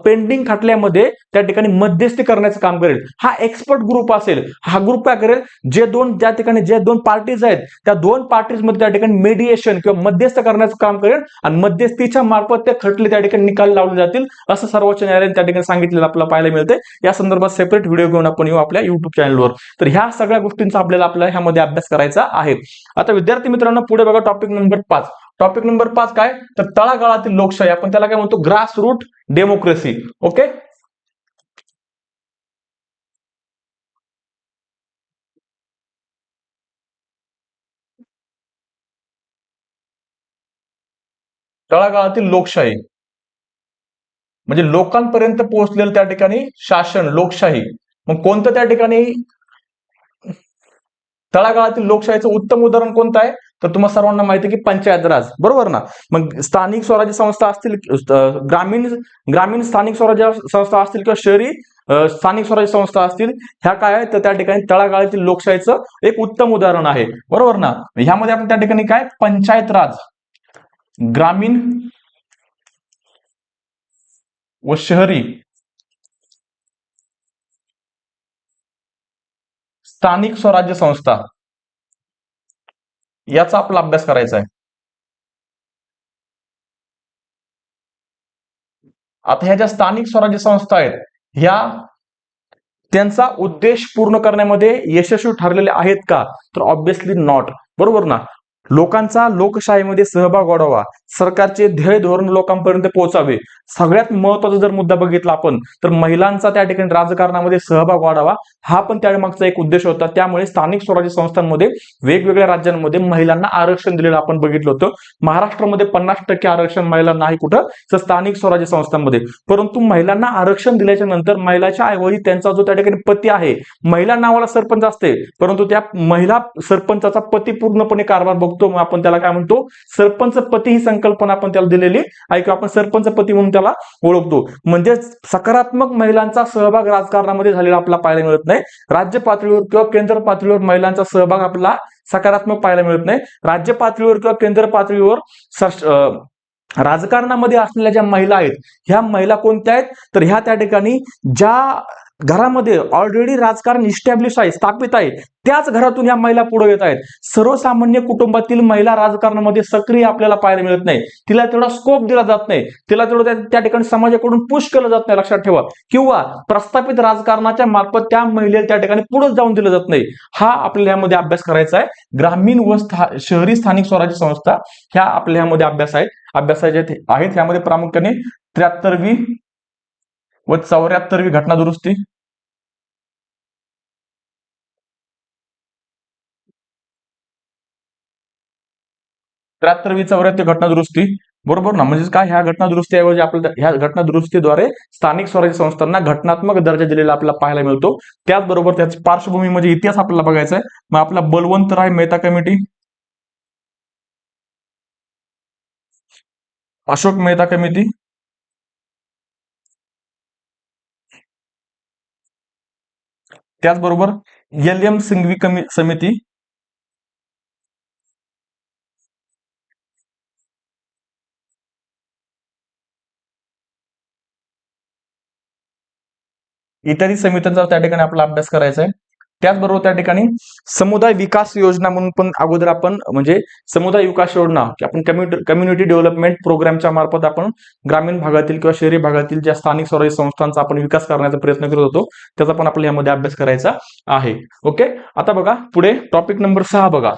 पेंडिंग खटल्यामध्ये त्या ठिकाणी मध्यस्थी करण्याचं काम करेल. हा एक्सपर्ट ग्रुप असेल. हा ग्रुप काय करेल, जे दोन पार्टीज आहेत त्या दोन पार्टीज मध्ये त्या ठिकाणी मेडिएशन किंवा मध्यस्थ करण्याचं काम करेल आणि मध्यस्थीच्या मार्फत ते खटले त्या ठिकाणी निकाल लावले जातील, असं सर्वोच्च न्यायालयाने त्या ठिकाणी सांगितलेलं आपल्याला पाहायला मिळते. या संदर्भात सेपरेट व्हिडिओ घेऊन आपण येऊ आपल्या युट्यूब चॅनलवर. तर ह्या सगळ्या गोष्टींचा आपल्याला ह्यामध्ये अभ्यास करायचा आहे. आता विद्यार्थी मित्रांनो, पुढे बघा टॉपिक नंबर 5. टॉपिक नंबर 5 काय, तर तळागाळातील लोकशाही, आपण त्याला काय म्हणतो, ग्रास रूट डेमोक्रेसी. ओके, तळागाळातील लोकशाही म्हणजे लोकांपर्यंत पोहोचलेलं त्या ठिकाणी शासन, लोकशाही. मग कोणतं त्या ठिकाणी तळागाळातील लोकशाहीचं उत्तम उदाहरण कोणतं आहे, तर तुम्हाला सर्वांना माहिती आहे की पंचायत राज, बरोबर ना. मग स्थानिक स्वराज्य संस्था असतील, ग्रामीण स्थानिक स्वराज्य संस्था असतील किंवा शहरी स्थानिक स्वराज्य संस्था असतील, ह्या काय आहे, तर त्या ठिकाणी तळागाळातील लोकशाहीचं एक उत्तम उदाहरण आहे, बरोबर ना. ह्यामध्ये आपण त्या ठिकाणी काय, पंचायत राज, ग्रामीण व शहरी स्थानिक स्वराज्य संस्था याचा आपला अभ्यास करायचा आहे. आता ह्या ज्या स्थानिक स्वराज्य संस्था आहेत, ह्या त्यांचा उद्देश पूर्ण करण्यामध्ये यशस्वी ठरलेले आहेत का, तर ऑब्विसली नॉट, बरोबर ना. लोकांचा लोकशाहीमध्ये सहभाग वाढवा, सरकारचे ध्येय धोरण लोकांपर्यंत पोहोचावे. सगळ्यात महत्वाचा जर मुद्दा बघितला आपण तर महिलांचा त्या ठिकाणी राजकारणामध्ये सहभाग वाढावा, हा पण त्यामागचा एक उद्देश होता. त्यामुळे स्थानिक स्वराज्य संस्थांमध्ये वेगवेगळ्या राज्यांमध्ये महिलांना आरक्षण दिलेलं आपण बघितलं होतं. महाराष्ट्रामध्ये 50% आरक्षण महिलांना आहे, कुठं, तर स्थानिक स्वराज्य संस्थांमध्ये. परंतु महिलांना आरक्षण दिल्याच्या नंतर महिलाच्या ऐवजी त्यांचा जो त्या ठिकाणी पती आहे, महिला नावाला सरपंच असते, परंतु त्या महिला सरपंचाचा पती पूर्णपणे कारभार बघतो. आपण त्याला काय म्हणतो, सरपंच पती ही संकल्पना आपण त्याला दिलेली आहे किंवा आपण सरपंच पती म्हणून त्याला ओळखतो. म्हणजे सकारात्मक महिलांचा सहभाग राजकारणामध्ये झालेला आपल्याला पाहायला मिळत नाही. राज्य पातळीवर किंवा केंद्र पातळीवर महिलांचा सहभाग आपला सकारात्मक पाहायला मिळत नाही. राज्य पातळीवर किंवा केंद्र पातळीवर राजकारणामध्ये असलेल्या ज्या महिला आहेत, ह्या महिला कोणत्या आहेत, तर ह्या त्या ठिकाणी ज्या घरामध्ये ऑलरेडी राजकारण इस्टॅब्लिश आहे, स्थापित आहे, त्याच घरातून या महिला पुढे येत आहेत. सर्वसामान्य कुटुंबातील महिला राजकारणामध्ये सक्रिय आपल्याला पाहायला मिळत नाही. तिला तेवढा स्कोप दिला जात नाही, तिला तेवढं त्या ठिकाणी समाजाकडून पुश केलं जात नाही, लक्षात ठेवा. किंवा प्रस्थापित राजकारणाच्या मार्फत त्या महिलेला त्या ठिकाणी पुढे जाऊन दिलं जात नाही. हा आपल्याला यामध्ये अभ्यास करायचा आहे. ग्रामीण व शहरी स्थानिक स्वराज्य संस्था ह्या आपल्या यामध्ये अभ्यासाचे आहेत. यामध्ये प्रामुख्याने 73वी व 74वी घटना दुरुस्ती, 73वी 74वी घटना दुरुस्ती, बरोबर ना. म्हणजे काय, ह्या घटना दुरुस्तीऐवजी आपल्याला ह्या घटना दुरुस्तीद्वारे स्थानिक स्वराज्य संस्थांना घटनात्मक दर्जा दिलेला आपल्याला पाहायला मिळतो. त्याचबरोबर त्याची पार्श्वभूमी म्हणजे इतिहास आपल्याला बघायचा आहे. मग आपला बलवंतराय मेहता कमिटी, अशोक मेहता कमिटी, त्याचबरोबर एल एम सिंघवी समिती, इत्यादी समित्यांचा त्या ठिकाणी आपला अभ्यास करायचा आहे. त्याचबरोबर त्या ठिकाणी समुदाय विकास योजना म्हणून पण अगोदर आपण म्हणजे समुदाय विकास योजना की आपण कम्युनिटी डेव्हलपमेंट प्रोग्रामच्या मार्फत आपण ग्रामीण भागातील किंवा शहरी भागातील ज्या स्थानिक स्वराज्य संस्थांचा आपण विकास करण्याचा प्रयत्न करत होतो त्याचा पण आपल्याला यामध्ये अभ्यास करायचा आहे. ओके, आता बघा पुढे टॉपिक नंबर 6 बघा.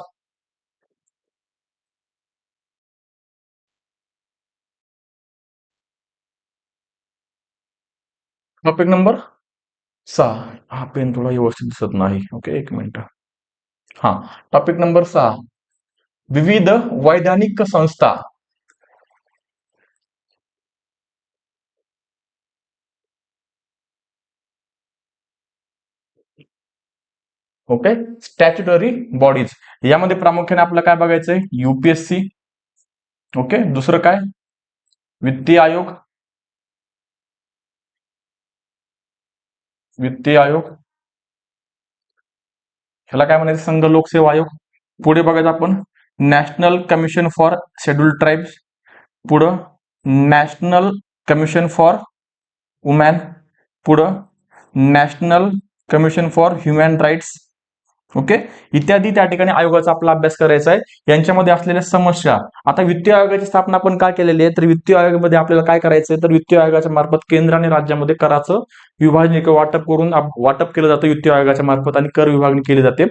Topic number 6. हा पेन थोडा व्यवस्थित दिसत नाही. ओके, एक मिनिट. हा, टॉपिक नंबर 6, विविध वैधानिक संस्था. Okay, statutory bodies. यामध्ये प्रामुख्याने आपल्याला काय बघायचंय? युपीएससी. ओके, दुसरं काय? वित्तीय आयोग. वित्तीय आयोग, ह्याला काय म्हणायचं? संघ लोकसेवा आयोग. पुढे बघायचं आपण national commission for scheduled tribes. पुढं नॅशनल कमिशन फॉर वुमॅन. पुढं national commission for human rights. Okay, इत्यादी त्या ठिकाणी आयोगाचा आपला अभ्यास करायचा आहे. यांच्यामध्ये असलेल्या समस्या. आता वित्तीय आयोगाची स्थापना आपण काय केलेली आहे? तर वित्तीय आयोगामध्ये आपल्याला काय करायचंय? तर वित्तीय आयोगाच्या मार्फत केंद्र आणि राज्यामध्ये कराचं विभाजन किंवा वाटप करून वाटप केलं जातं वित्तीय आयोगाच्या मार्फत आणि कर विभागणी केली जाते.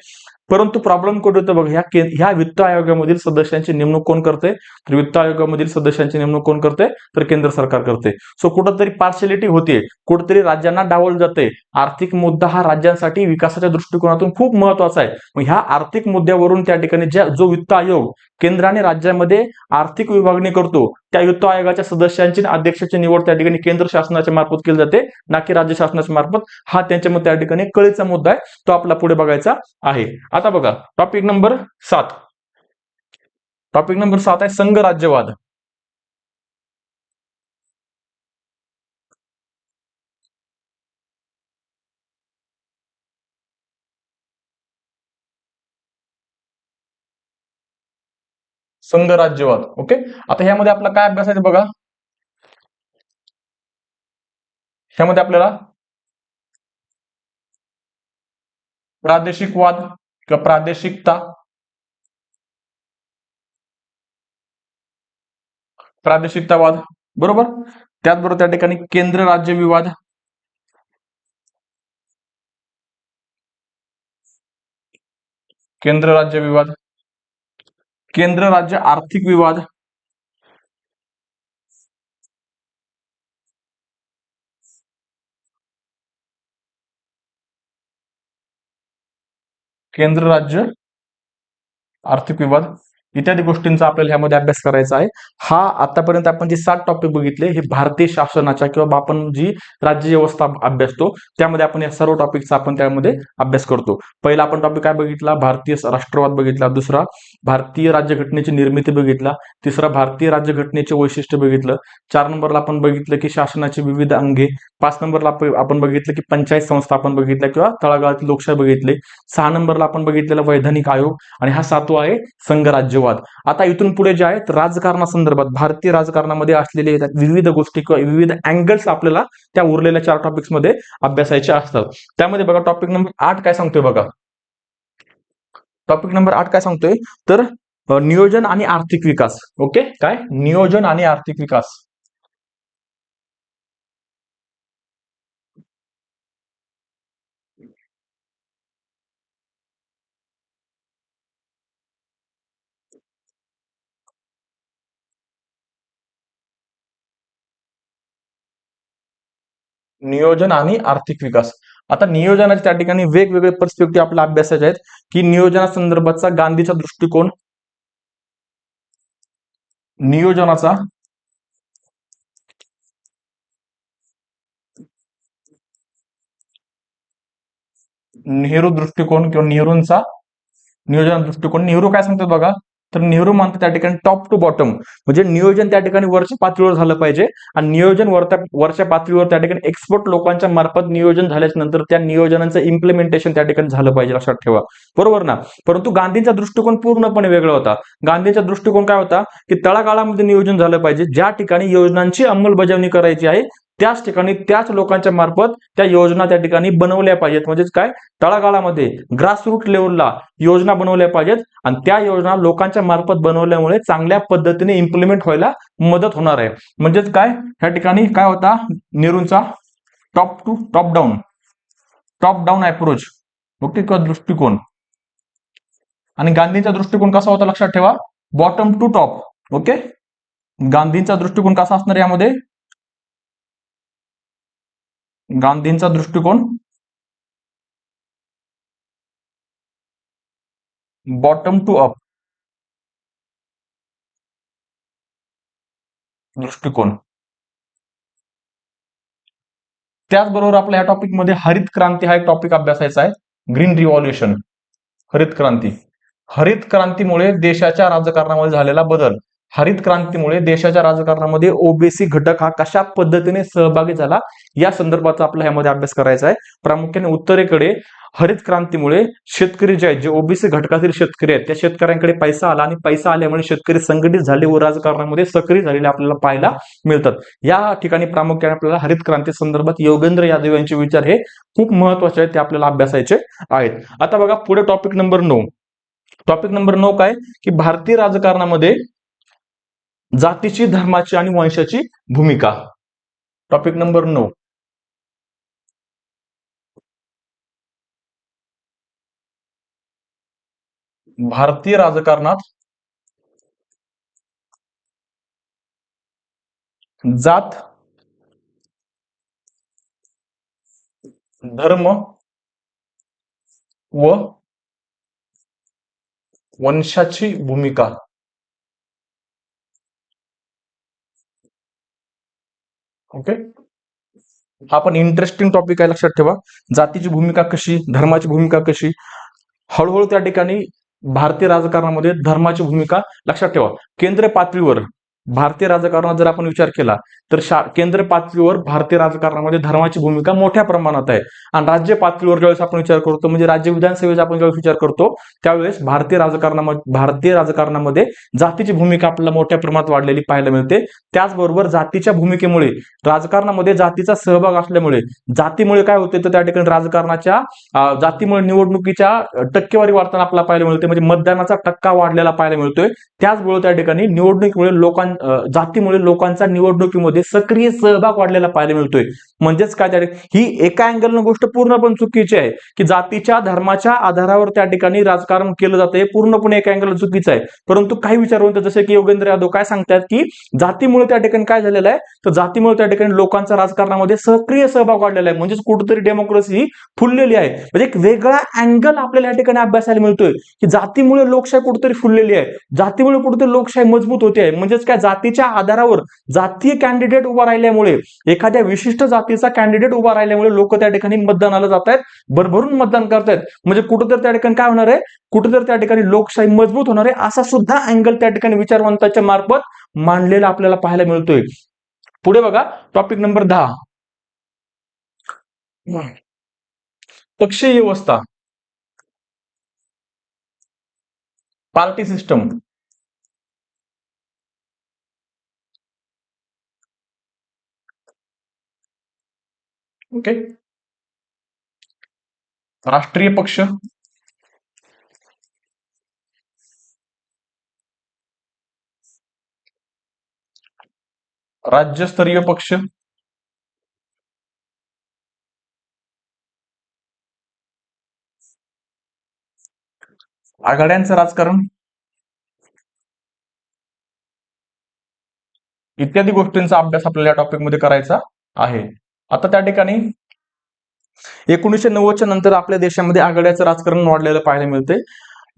परंतु प्रॉब्लेम कुठे होतं बघा, ह्या वित्त आयोगामधील सदस्यांची नेमणूक कोण करते? तर वित्त आयोगामधील सदस्यांची नेमणूक कोण करते? तर केंद्र सरकार करते. सो कुठंतरी पार्शियलिटी होते, कुठेतरी राज्यांना डावल जाते. आर्थिक मुद्दा हा राज्यांसाठी विकासाच्या दृष्टिकोनातून खूप महत्वाचा आहे. मग ह्या आर्थिक मुद्द्यावरून त्या ठिकाणी जो वित्त आयोग केंद्र आणि राज्यामध्ये आर्थिक विभागणी करतो त्या वित्त आयोगाच्या सदस्यांची अध्यक्षाची निवड त्या ठिकाणी केंद्र शासनाच्या मार्फत केली जाते, ना की राज्य शासनाच्या मार्फत. हा त्यांच्यामध्ये त्या ठिकाणी कळीचा मुद्दा आहे, तो आपला पुढे बघायचा आहे. आता बघा टॉपिक नंबर 7. टॉपिक नंबर 7 आहे संघ राज्यवाद. संघ राज्यवाद. ओके, आता ह्यामध्ये आपला काय अभ्यास आहे बघा. ह्यामध्ये आपल्याला प्रादेशिकवाद किंवा प्रादेशिकता, प्रादेशिकतावाद, बरोबर. त्याचबरोबर त्या ठिकाणी केंद्र राज्य विवाद, केंद्र राज्य विवाद, केंद्र राज्य आर्थिक विवाद, केंद्र राज्य आर्थिक विवाद, इत्यादी गोष्टींचा आपल्याला ह्यामध्ये अभ्यास करायचा आहे. हा आतापर्यंत आपण जे 7 टॉपिक बघितले हे भारतीय शासनाच्या किंवा आपण जी राज्य व्यवस्था अभ्यासतो त्यामध्ये आपण या सर्व टॉपिकचा आपण त्यामध्ये अभ्यास करतो. पहिला आपण टॉपिक काय बघितला? भारतीय राष्ट्रवाद बघितला. दुसरा भारतीय राज्यघटनेची निर्मिती बघितला. तिसरा भारतीय राज्यघटनेचे वैशिष्ट्य बघितलं. 4 नंबरला आपण बघितलं की शासनाची विविध अंगे. 5 नंबरला आपण बघितलं की पंचायत संस्था आपण बघितल्या किंवा तळागाळातील लोकशाही बघितली. 6 नंबरला आपण बघितलेला वैधानिक आयोग आणि हा 7वा आहे संघराज्यवाद. आता इथून पुढे जे आहेत राजकारणासंदर्भात भारतीय राजकारणामध्ये असलेले विविध गोष्टी किंवा विविध अँगल्स आपल्याला त्या उरलेल्या 4 टॉपिक्स मध्ये अभ्यासायचे असतात. त्यामध्ये बघा टॉपिक नंबर 8 काय सांगतोय बघा. टॉपिक नंबर 8 काय सांगतोय? तर नियोजन आणि आर्थिक विकास. ओके, काय? नियोजन आणि आर्थिक विकास. नियोजन आणि आर्थिक विकास. आता नियोजनाच्या त्या ठिकाणी वेगवेगळे पर्स्पेक्टिव्ह आपल्या अभ्यासाचे आहेत की नियोजनासंदर्भातचा गांधीचा दृष्टिकोन, नियोजनाचा नेहरू दृष्टिकोन किंवा नेहरूंचा नियोजन दृष्टिकोन. नेहरू काय सांगतात बघा, तर नेहरू मानतात त्या ठिकाणी टॉप टू बॉटम, म्हणजे नियोजन त्या ठिकाणी वरच्या पातळीवर झालं पाहिजे आणि नियोजन वरच्या पातळीवर त्या ठिकाणी एक्सपर्ट लोकांच्या मार्फत नियोजन झाल्याच्या नंतर त्या नियोजनाचं इम्प्लिमेंटेशन त्या ठिकाणी झालं पाहिजे, लक्षात ठेवा, बरोबर ना. परंतु गांधींचा दृष्टिकोन पूर्णपणे वेगळा होता. गांधींचा दृष्टिकोन काय होता की तळागाळामध्ये नियोजन झालं पाहिजे, ज्या ठिकाणी योजनांची अंमलबजावणी करायची आहे त्याच ठिकाणी त्याच लोकांच्या मार्फत त्या योजना त्या ठिकाणी बनवल्या पाहिजेत, म्हणजेच काय, तळागाळामध्ये ग्रासरूट लेवलला योजना बनवल्या पाहिजेत आणि त्या योजना लोकांच्या मार्फत बनवल्यामुळे चांगल्या पद्धतीने इम्प्लिमेंट व्हायला मदत होणार आहे. म्हणजेच काय, ह्या ठिकाणी काय होता नेहरूंचा टॉप डाऊन अप्रोच, ओके, किंवा दृष्टिकोन, आणि गांधींचा दृष्टिकोन कसा होता लक्षात ठेवा, बॉटम टू टॉप. ओके, गांधींचा दृष्टिकोन कसा असणार यामध्ये, गांधींचा दृष्टिकोन बॉटम टू अप दृष्टिकोन. त्याचबरोबर आपल्या या टॉपिक मध्ये हरित क्रांती हा एक टॉपिक अभ्यासायचा आहे. ग्रीन रिव्हॉल्युशन, हरित क्रांती. हरित क्रांतीमुळे देशाच्या राजकारणामध्ये झालेला बदल, हरित क्रांतीमुळे देशाच्या राजकारणामध्ये ओबीसी घटक हा कशा पद्धतीने सहभागी झाला या संदर्भाचा आपल्याला यामध्ये अभ्यास करायचा आहे. प्रामुख्याने उत्तरेकडे हरित क्रांतीमुळे शेतकरी जे आहेत, जे ओबीसी घटकातील शेतकरी आहेत, त्या शेतकऱ्यांकडे पैसा आला आणि पैसा आल्यामुळे शेतकरी संघटित झाले व राजकारणामध्ये सक्रिय झालेले आपल्याला पाहायला मिळतात. या ठिकाणी प्रामुख्याने आपल्याला हरित क्रांती संदर्भात योगेंद्र यादव यांचे विचार हे खूप महत्वाचे आहेत, ते आपल्याला अभ्यासायचे आहेत. आता बघा पुढे टॉपिक नंबर 9. टॉपिक नंबर 9 काय की भारतीय राजकारणामध्ये जातीची, धर्माची आणि वंशाची भूमिका. Topic number 9. भारतीय राजकारणात जात, धर्म व वंशाची भूमिका. ओके, हा पण इंटरेस्टिंग टॉपिक आहे, लक्षात ठेवा. जातीची भूमिका कशी, धर्माची भूमिका कशी, हळूहळू त्या ठिकाणी भारतीय राजकारणामध्ये धर्माची भूमिका, लक्षात ठेवा, केंद्र पातळीवर भारतीय राजकारणात जर आपण विचार केला तर केंद्र पातळीवर भारतीय राजकारणामध्ये धर्माची भूमिका मोठ्या प्रमाणात आहे. आणि राज्य पातळीवर ज्यावेळेस आपण विचार करतो, म्हणजे राज्य विधानसभेचा आपण ज्यावेळेस विचार करतो त्यावेळेस भारतीय राजकारणामध्ये जातीची भूमिका आपल्याला मोठ्या प्रमाणात वाढलेली पाहायला मिळते. त्याचबरोबर जातीच्या भूमिकेमुळे राजकारणामध्ये जातीचा सहभाग असल्यामुळे, जातीमुळे काय होते तर त्या ठिकाणी राजकारणाच्या जातीमुळे निवडणुकीच्या टक्केवारी वाढताना आपल्याला पाहायला मिळते, म्हणजे मतदानाचा टक्का वाढलेला पाहायला मिळतोय. त्याचबरोबर त्या ठिकाणी निवडणुकीमुळे जातीमुळे लोकांचा निवडणुकीमध्ये सक्रिय सहभाग वाढलेला पाहायला मिळतोय. म्हणजेच काय, ही एका अँगलनं गोष्ट पूर्णपणे चुकीची आहे की जातीच्या, धर्माच्या आधारावर त्या ठिकाणी राजकारण केलं जातं, हे पूर्णपणे एका अँगल चुकीचं आहे. परंतु काही विचारवंत जसे की योगेंद्र यादव काय सांगतात की जातीमुळे त्या ठिकाणी काय झालेलं आहे, तर जातीमुळे त्या ठिकाणी लोकांचा राजकारणामध्ये सक्रिय सहभाग वाढलेला आहे, म्हणजेच कुठेतरी डेमोक्रेसी ही फुललेली आहे. म्हणजे एक वेगळा अँगल आपल्याला या ठिकाणी अभ्यासाला मिळतोय की जातीमुळे लोकशाही कुठेतरी फुललेली आहे, जातीमुळे कुठेतरी लोकशाही मजबूत होते आहे. म्हणजेच काय, जातीच्या आधारावर जातीय कॅन्डिडेट उभा राहिल्यामुळे, एखाद्या विशिष्ट जातीचा कॅन्डिडेट उभा राहिल्यामुळे लोक त्या ठिकाणी मतदानाला जात आहेत, भरभरून मतदान करतायत. म्हणजे कुठेतरी त्या ठिकाणी काय होणार आहे, कुठेतरी त्या ठिकाणी लोकशाही मजबूत होणार आहे, असा सुद्धा अँगल त्या ठिकाणी विचारवंताच्या मार्फत मांडलेला आपल्याला पाहायला मिळतोय. पुढे बघा टॉपिक नंबर 10. पक्षीय व्यवस्था, पार्टी सिस्टम. ओके, राष्ट्रीय पक्ष, राज्यस्तरीय पक्ष, आघाड्यांचं राजकारण इत्यादी गोष्टींचा अभ्यास आपल्याला या टॉपिक मध्ये करायचा आहे. आता त्या ठिकाणी 1990च्या नंतर आपल्या देशामध्ये आघाड्याचं राजकारण वाढलेलं पाहायला मिळते.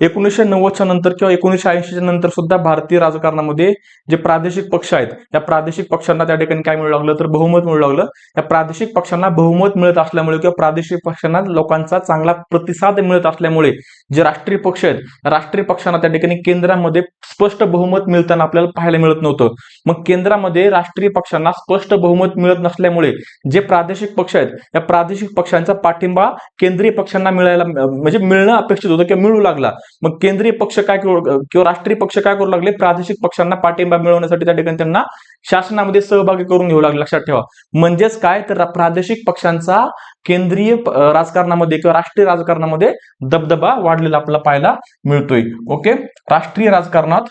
1990च्या नंतर किंवा 1980च्या नंतर सुद्धा भारतीय राजकारणामध्ये जे प्रादेशिक पक्ष आहेत, या प्रादेशिक पक्षांना त्या ठिकाणी काय मिळू लागलं तर बहुमत मिळू लागलं. या प्रादेशिक पक्षांना बहुमत मिळत असल्यामुळे किंवा प्रादेशिक पक्षांना लोकांचा चांगला प्रतिसाद मिळत असल्यामुळे जे राष्ट्रीय पक्ष आहेत, राष्ट्रीय पक्षांना त्या ठिकाणी केंद्रामध्ये स्पष्ट बहुमत मिळताना आपल्याला पाहायला मिळत नव्हतं. मग केंद्रामध्ये राष्ट्रीय पक्षांना स्पष्ट बहुमत मिळत नसल्यामुळे जे प्रादेशिक पक्ष आहेत, या प्रादेशिक पक्षांचा पाठिंबा केंद्रीय पक्षांना मिळायला म्हणजे मिळणं अपेक्षित होतं किंवा मिळू लागला. मग केंद्रीय पक्ष काय किंवा राष्ट्रीय पक्ष काय करू लागले, प्रादेशिक पक्षांना पाठिंबा मिळवण्यासाठी त्या ठिकाणी त्यांना शासनामध्ये सहभागी करून घेऊ लागले. लक्षात ठेवा. म्हणजेच काय तर प्रादेशिक पक्षांचा केंद्रीय राजकारणामध्ये किंवा राष्ट्रीय राजकारणामध्ये दबदबा वाढलेला आपल्याला पाहायला मिळतोय. ओके, राष्ट्रीय राजकारणात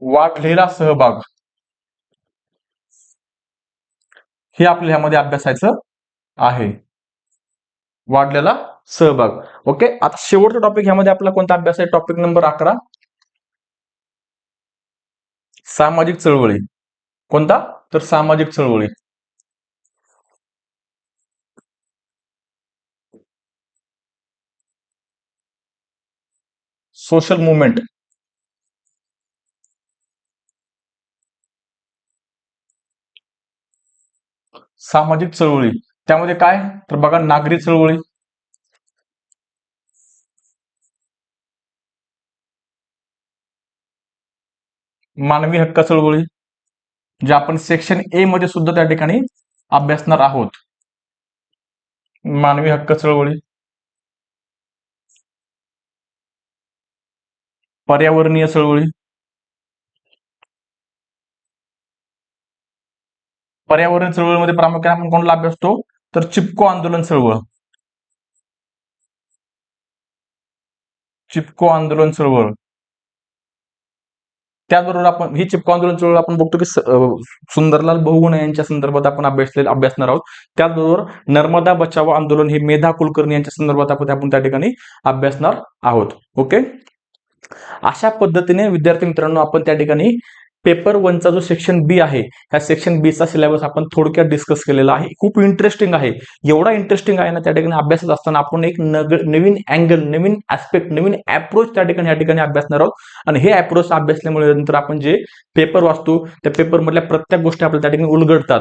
वाढलेला सहभाग हे आपल्या ह्यामध्ये अभ्यासायचं आहे. वाढलेला सहभाग. ओके, आता शेवटचा टॉपिक ह्यामध्ये आपला कोणता अभ्यास आहे? टॉपिक नंबर 11, सामाजिक चळवळी. कोणता तर सामाजिक चळवळी. Social movement. सामाजिक चळवळी त्यामध्ये काय तर बघा, नागरी चळवळी, मानवी हक्क चळवळी, जे आपण सेक्शन ए मध्ये सुद्धा त्या ठिकाणी अभ्यासणार आहोत. मानवी हक्क चळवळी, पर्यावरणीय चळवळी, पर्यावरण चळवळीमध्ये प्रामुख्याने आपण कोणाला अभ्यासतो तर चिपको आंदोलन चळवळ. चिपको आंदोलन चळवळ. त्याचबरोबर आपण ही चिपको आंदोलन चळवळ आपण बघतो की सुंदरलाल बहुगुणा यांच्या संदर्भात आपण अभ्यासणार आहोत. त्याचबरोबर नर्मदा बचाव आंदोलन हे मेधा कुलकर्णी यांच्या संदर्भात आपण त्या ठिकाणी अभ्यासणार आहोत. ओके, अशा पद्धतीने विद्यार्थी मित्रांनो आपण त्या ठिकाणी पेपर 1चा जो सेक्शन बी आहे, ह्या सेक्शन बी चा सिलेबस आपण थोडक्यात डिस्कस केलेला आहे. खूप इंटरेस्टिंग आहे. एवढा इंटरेस्टिंग आहे ना, त्या ठिकाणी अभ्यासत असताना आपण एक नवीन अँगल, नवीन ऍस्पेक्ट, नवीन अप्रोच त्या ठिकाणी अभ्यासणार आहोत. आणि हे अप्रोच अभ्यासल्यामुळे नंतर आपण जे पेपर वाचतो त्या पेपर मधल्या प्रत्येक गोष्टी आपल्याला त्या ठिकाणी उलगडतात.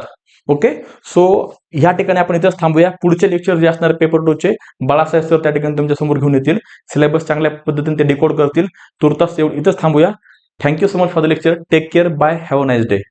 ओके, सो या ठिकाणी आपण इथेच थांबूया. पुढचे लेक्चर जे असणार पेपर 2चे बाळासाहेब सर त्या ठिकाणी तुमच्या समोर घेऊन येतील. सिलेबस चांगल्या पद्धतीने ते डिकोड करतील. तुर्तास इथेच थांबूया. Thank you so much for the lecture. Take care. Bye. Have a nice day.